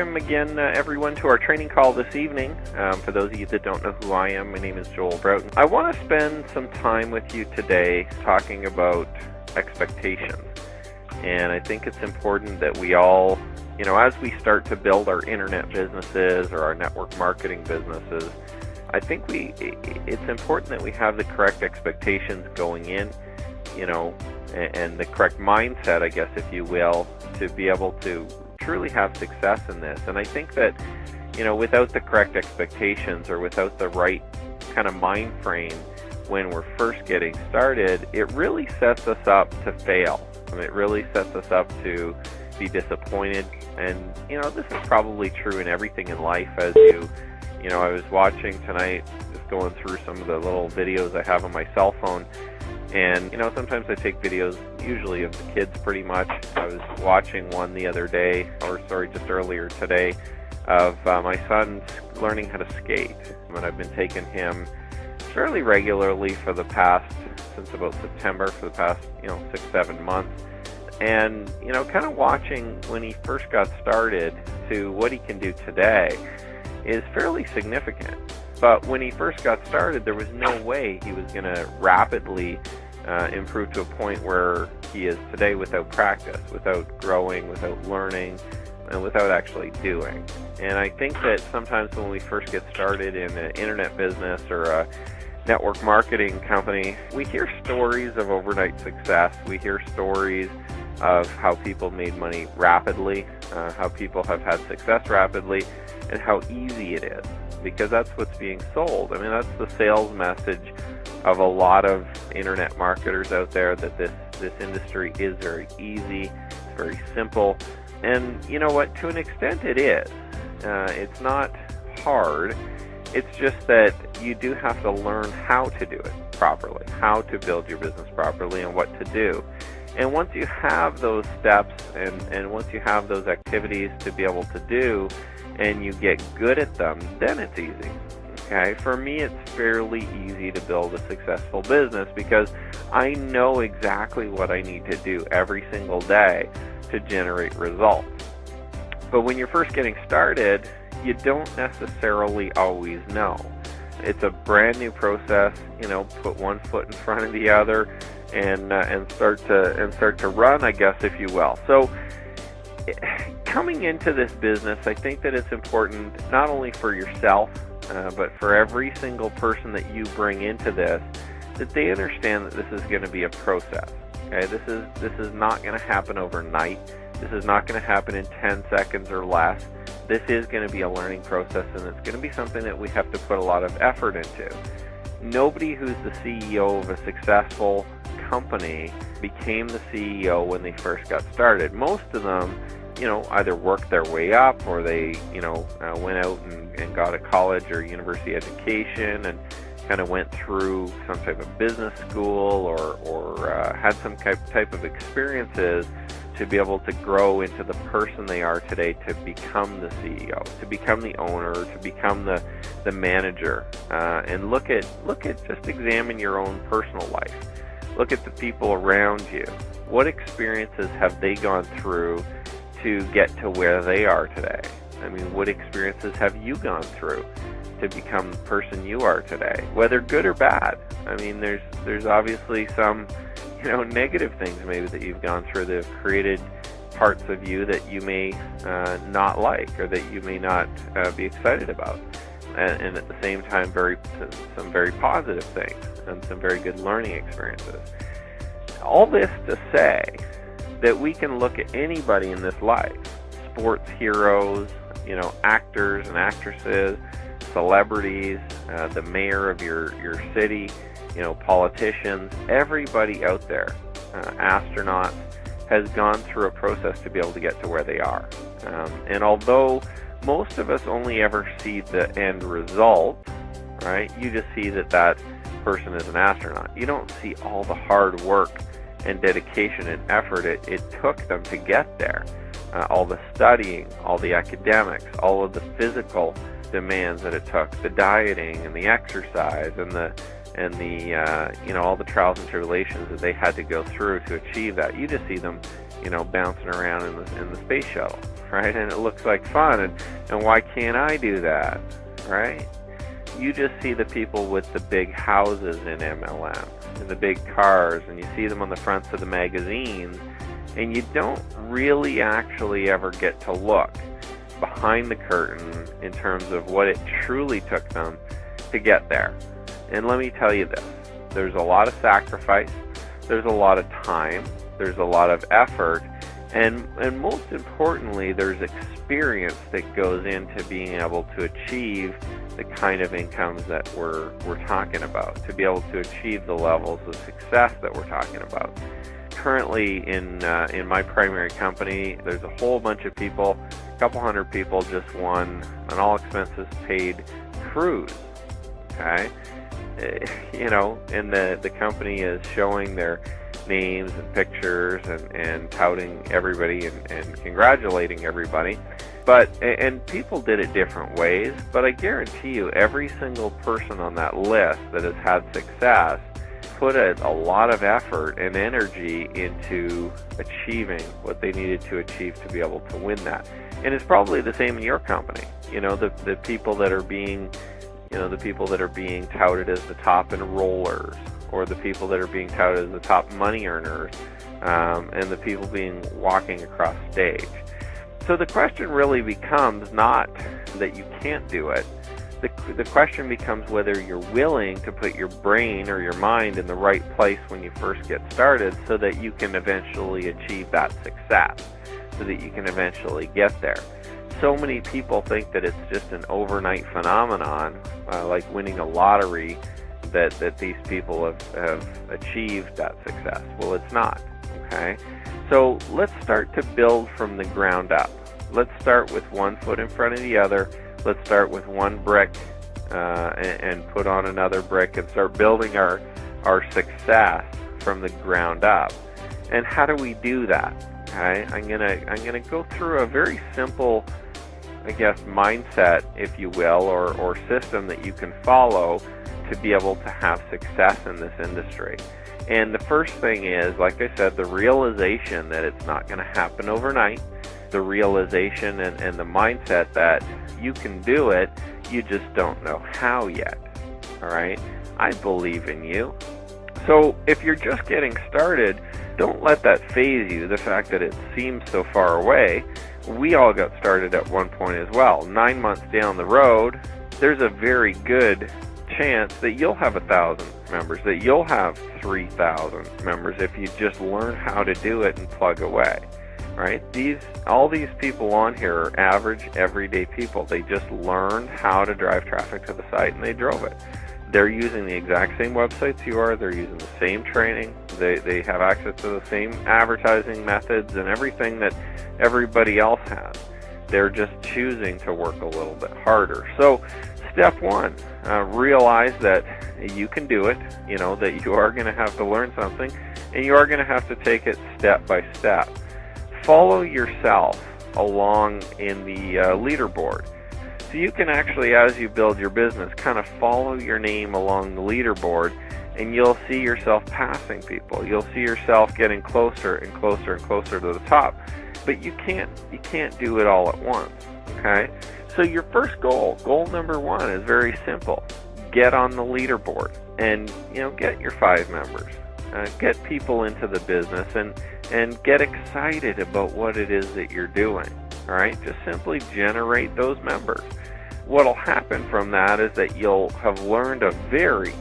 welcome again, everyone, to our training call this evening. For those of you that don't know who I am, my name is Joel Broughton. I want to spend some time with you today talking about expectations. And I think it's important that we all, as we start to build our internet businesses or our network marketing businesses, I think it's important that we have the correct expectations going in, and the correct mindset, I guess, if you will, to be able to truly have success in this. And I think that, without the correct expectations or without the right kind of mind frame when we're first getting started, it really sets us up to fail. It really sets us up to be disappointed. And, this is probably true in everything in life. As I was watching tonight, just going through some of the little videos I have on my cell phone. And, sometimes I take videos, usually of the kids pretty much. I was watching one the other day, just earlier today, of my son learning how to skate. And I've been taking him fairly regularly since about September, for the past, 6-7 months. And, kind of watching when he first got started to what he can do today is fairly significant. But when he first got started, there was no way he was going to rapidly improve to a point where he is today without practice, without growing, without learning, and without actually doing. And I think that sometimes when we first get started in an internet business or a network marketing company, we hear stories of overnight success. We hear stories of how people made money rapidly, how people have had success rapidly, and how easy it is, because that's what's being sold. I mean, that's the sales message of a lot of internet marketers out there, that this industry is very easy, it's very simple. And you know what? To an extent it is. It's not hard. It's just that you do have to learn how to do it properly, how to build your business properly, and what to do. And once you have those steps and once you have those activities to be able to do, and you get good at them, then it's easy. Okay? For me, it's fairly easy to build a successful business because I know exactly what I need to do every single day to generate results. But when you're first getting started, you don't necessarily always know. It's a brand new process. Put one foot in front of the other and start to run, I guess, if you will. So coming into this business, I think that it's important not only for yourself, but for every single person that you bring into this, that they understand that this is going to be a process. Okay, this is not going to happen overnight. This is not going to happen in 10 seconds or less. This is going to be a learning process, and it's going to be something that we have to put a lot of effort into. Nobody who's the CEO of a successful company became the CEO when they first got started. Most of them, either worked their way up, or they, went out and got a college or university education and kind of went through some type of business school or had some type of experiences to be able to grow into the person they are today, to become the CEO, to become the owner, to become the manager. And just examine your own personal life. Look at the people around you. What experiences have they gone through to get to where they are today? I mean, what experiences have you gone through to become the person you are today, whether good or bad? I mean, there's obviously some, negative things maybe that you've gone through that have created parts of you that you may not like, or that you may not be excited about. And at the same time, some very positive things and some very good learning experiences. All this to say that we can look at anybody in this life, sports heroes, actors and actresses, celebrities, the mayor of your city, politicians, everybody out there, astronauts, has gone through a process to be able to get to where they are. And although most of us only ever see the end result, right? You just see that person is an astronaut. You don't see all the hard work and dedication and effort it took them to get there. All the studying, all the academics, all of the physical demands that it took, the dieting and the exercise and the all the trials and tribulations that they had to go through to achieve that. You just see them bouncing around in the space shuttle, right? And it looks like fun, and why can't I do that, right? You just see the people with the big houses in MLM and the big cars, and you see them on the fronts of the magazines, and you don't really actually ever get to look behind the curtain in terms of what it truly took them to get there. And let me tell you this, there's a lot of sacrifice, there's a lot of time, there's a lot of effort, and most importantly, there's experience that goes into being able to achieve the kind of incomes that we're talking about, to be able to achieve the levels of success that we're talking about. Currently in my primary company, there's a whole bunch of people, a couple hundred people just won an all expenses paid cruise, okay? And the company is showing their names and pictures and touting everybody and congratulating everybody. And people did it different ways, but I guarantee you every single person on that list that has had success put a lot of effort and energy into achieving what they needed to achieve to be able to win that. And it's probably the same in your company. The people that are being touted as the top enrollers, or the people that are being touted as the top money earners, and the people walking across stage. So the question really becomes not that you can't do it. The question becomes whether you're willing to put your brain or your mind in the right place when you first get started, so that you can eventually achieve that success, so that you can eventually get there. So many people think that it's just an overnight phenomenon, like winning a lottery, that these people have achieved that success. Well, it's not, okay? So let's start to build from the ground up. Let's start with one foot in front of the other. Let's start with one brick and put on another brick and start building our success from the ground up. And how do we do that? Okay, I'm gonna go through a very simple, I guess, mindset, if you will, or system that you can follow to be able to have success in this industry. And the first thing is, like I said, the realization that it's not going to happen overnight, the realization and the mindset that you can do it, you just don't know how yet. All right? I believe in you. So if you're just getting started, don't let that faze you, the fact that it seems so far away. We all got started at one point as well. 9 months down the road, there's a very good chance that you'll have 1,000 members, that you'll have 3,000 members if you just learn how to do it and plug away, right? All these people on here are average, everyday people. They just learned how to drive traffic to the site, and they drove it. They're using the exact same websites you are. They're using the same training. They have access to the same advertising methods and everything that everybody else has. They're just choosing to work a little bit harder. So step one, realize that you can do it, that you are going to have to learn something, and you are going to have to take it step by step. Follow yourself along in the leaderboard. So you can actually, as you build your business, kind of follow your name along the leaderboard, and you'll see yourself passing people. You'll see yourself getting closer and closer and closer to the top. But you can't do it all at once, okay? So your first goal number one, is very simple. Get on the leaderboard and, get your 5 members. Get people into the business and get excited about what it is that you're doing, all right? Just simply generate those members. What'll happen from that is that you'll have learned a very,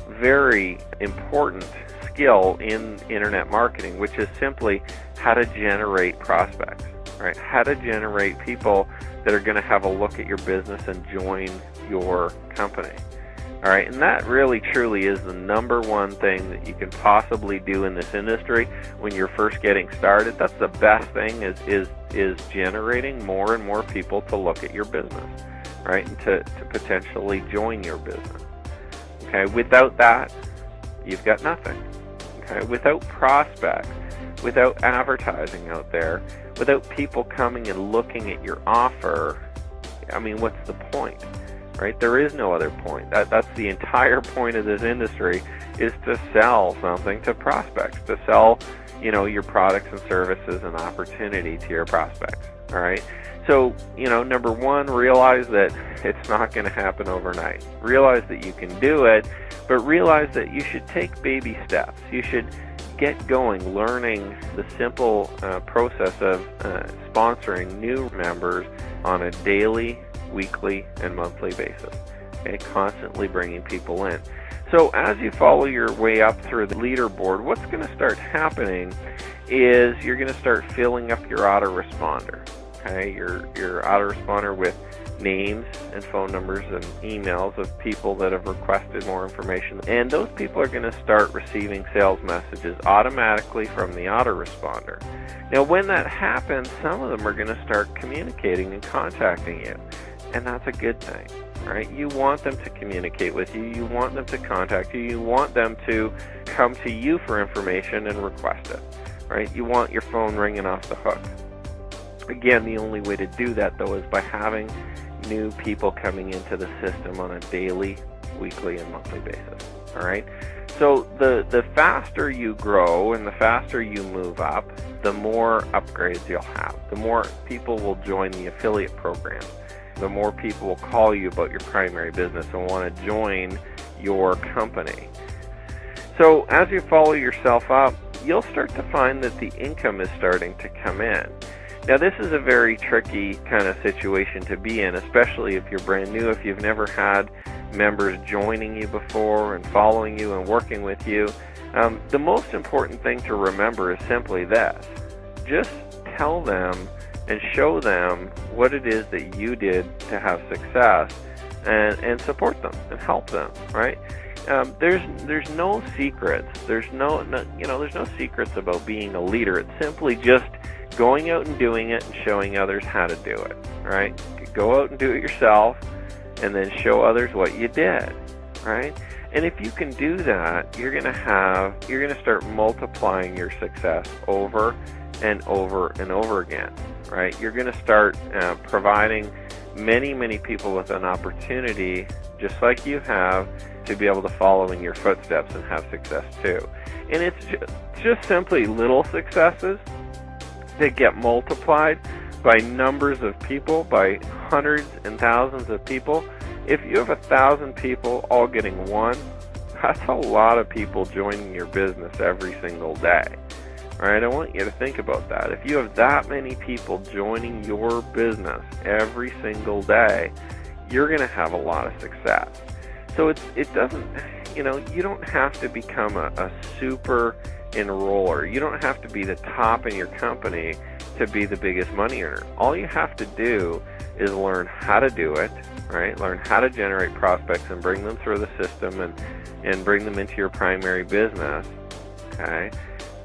very important skill in internet marketing, which is simply how to generate prospects, right? How to generate people that are going to have a look at your business and join your company. All right, and that really truly is the number one thing that you can possibly do in this industry when you're first getting started. That's the best thing is generating more and more people to look at your business, right, and to potentially join your business. Okay, without that, you've got nothing. Okay, without prospects, without advertising out there, without people coming and looking at your offer, I mean, what's the point? Right? There is no other point. That's the entire point of this industry, is to sell something to prospects, to sell your products and services and opportunity to your prospects. All right. So, number one, realize that it's not going to happen overnight. Realize that you can do it, but realize that you should take baby steps. You should get going, learning the simple process of sponsoring new members on a daily, weekly, and monthly basis. Okay, constantly bringing people in. So as you follow your way up through the leaderboard, what's going to start happening is you're going to start filling up your autoresponder. Okay, your autoresponder with names and phone numbers and emails of people that have requested more information. And those people are going to start receiving sales messages automatically from the autoresponder. Now, when that happens, some of them are going to start communicating and contacting you. And that's a good thing, right? You want them to communicate with you. You want them to contact you. You want them to come to you for information and request it, right? You want your phone ringing off the hook. Again, the only way to do that, though, is by having new people coming into the system on a daily, weekly, and monthly basis. All right? So the faster you grow and the faster you move up, the more upgrades you'll have. The more people will join the affiliate program. The more people will call you about your primary business and want to join your company. So as you follow yourself up, you'll start to find that the income is starting to come in. Now, this is a very tricky kind of situation to be in, especially if you're brand new, if you've never had members joining you before and following you and working with you. The most important thing to remember is simply this. Just tell them and show them what it is that you did to have success and support them and help them, right? There's no secrets. There's no secrets about being a leader. It's simply just going out and doing it and showing others how to do it, right? Go out and do it yourself and then show others what you did, right? And if you can do that, you're going to start multiplying your success over and over and over again, right? You're going to start providing many, many people with an opportunity, just like you have, to be able to follow in your footsteps and have success too. And it's just simply little successes that get multiplied by numbers of people, by hundreds and thousands of people. If you have 1,000 people all getting one, that's a lot of people joining your business every single day. All right, I want you to think about that. If you have that many people joining your business every single day, you're going to have a lot of success. So it doesn't, you don't have to become a super enroller. You don't have to be the top in your company to be the biggest money earner. All you have to do is learn how to do it, right? Learn how to generate prospects and bring them through the system and bring them into your primary business, okay?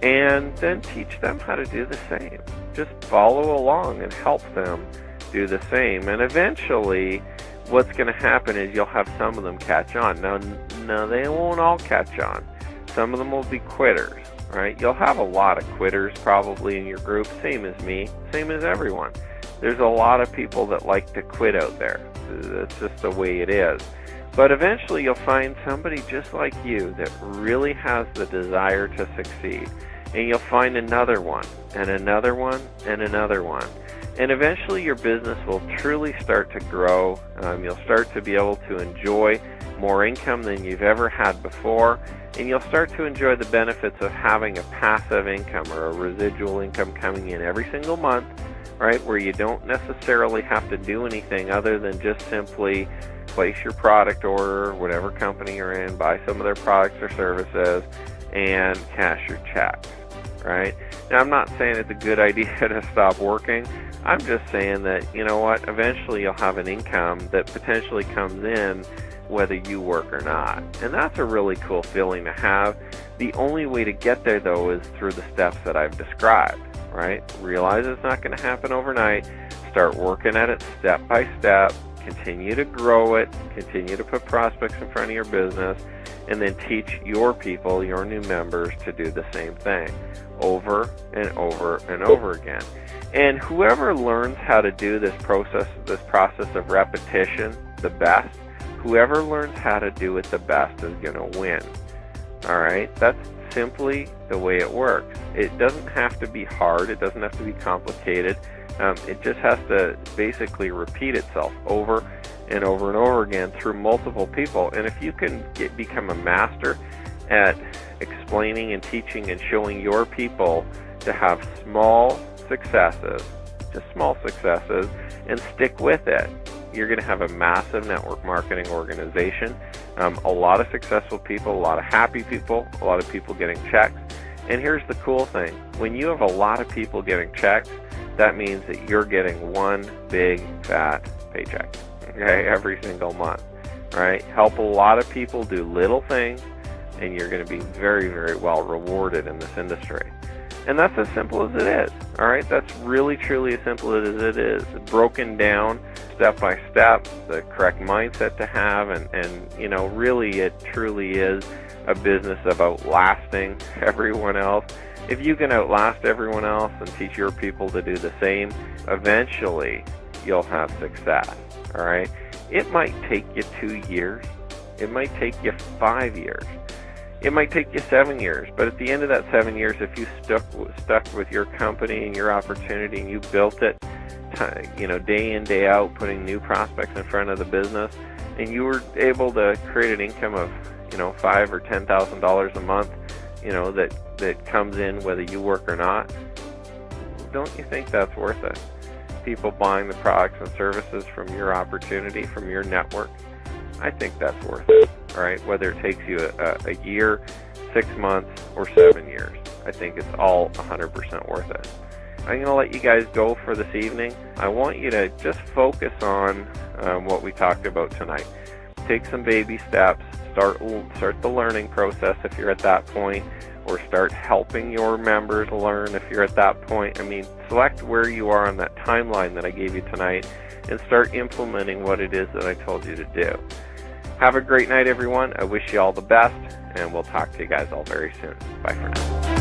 And then teach them how to do the same. Just follow along and help them do the same. And eventually, what's going to happen is you'll have some of them catch on. Now, they won't all catch on. Some of them will be quitters, right? You'll have a lot of quitters probably in your group, same as me, same as everyone. There's a lot of people that like to quit out there. That's just the way it is. But eventually you'll find somebody just like you that really has the desire to succeed. And you'll find another one, and another one, and another one. And eventually your business will truly start to grow. You'll start to be able to enjoy more income than you've ever had before. And you'll start to enjoy the benefits of having a passive income or a residual income coming in every single month, right, where you don't necessarily have to do anything other than just simply place your product order, whatever company you're in, buy some of their products or services, and cash your checks, right? Now, I'm not saying it's a good idea to stop working. I'm just saying that, you know what, eventually you'll have an income that potentially comes in whether you work or not. And that's a really cool feeling to have. The only way to get there, though, is through the steps that I've described, right? Realize it's not going to happen overnight. Start working at it step by step. Continue to grow it. Continue to put prospects in front of your business. And then teach your people, your new members, to do the same thing over and over and over again. And whoever learns how to do this process of repetition the best, whoever learns how to do it the best is going to win. All right? That's simply the way it works. It doesn't have to be hard. It doesn't have to be complicated. It just has to basically repeat itself over and over and over again through multiple people. And if you can become a master at explaining and teaching and showing your people to have small successes, just small successes, and stick with it, you're going to have a massive network marketing organization, a lot of successful people, a lot of happy people, a lot of people getting checks. And here's the cool thing. When you have a lot of people getting checks, that means that you're getting one big fat paycheck, okay, every single month, right? Help a lot of people do little things, and you're going to be very, very well rewarded in this industry. And that's as simple as it is, all right? That's really, truly as simple as it is. Broken down step by step, the correct mindset to have, and you know, really it truly is a business of outlasting everyone else. If you can outlast everyone else and teach your people to do the same, eventually you'll have success, all right? It might take you 2 years. It might take you 5 years. It might take you 7 years, but at the end of that 7 years, if you stuck with your company and your opportunity and you built it, you know, day in, day out, putting new prospects in front of the business, and you were able to create an income of, you know, $5,000 or $10,000 a month, you know, that comes in whether you work or not, don't you think that's worth it? People buying the products and services from your opportunity, from your network, I think that's worth it, all right? Whether it takes you a year, 6 months, or 7 years, I think it's all 100% worth it. I'm going to let you guys go for this evening. I want you to just focus on what we talked about tonight. Take some baby steps, start the learning process if you're at that point, or start helping your members learn if you're at that point. I mean, select where you are on that timeline that I gave you tonight and start implementing what it is that I told you to do. Have a great night, everyone. I wish you all the best, and we'll talk to you guys all very soon. Bye for now.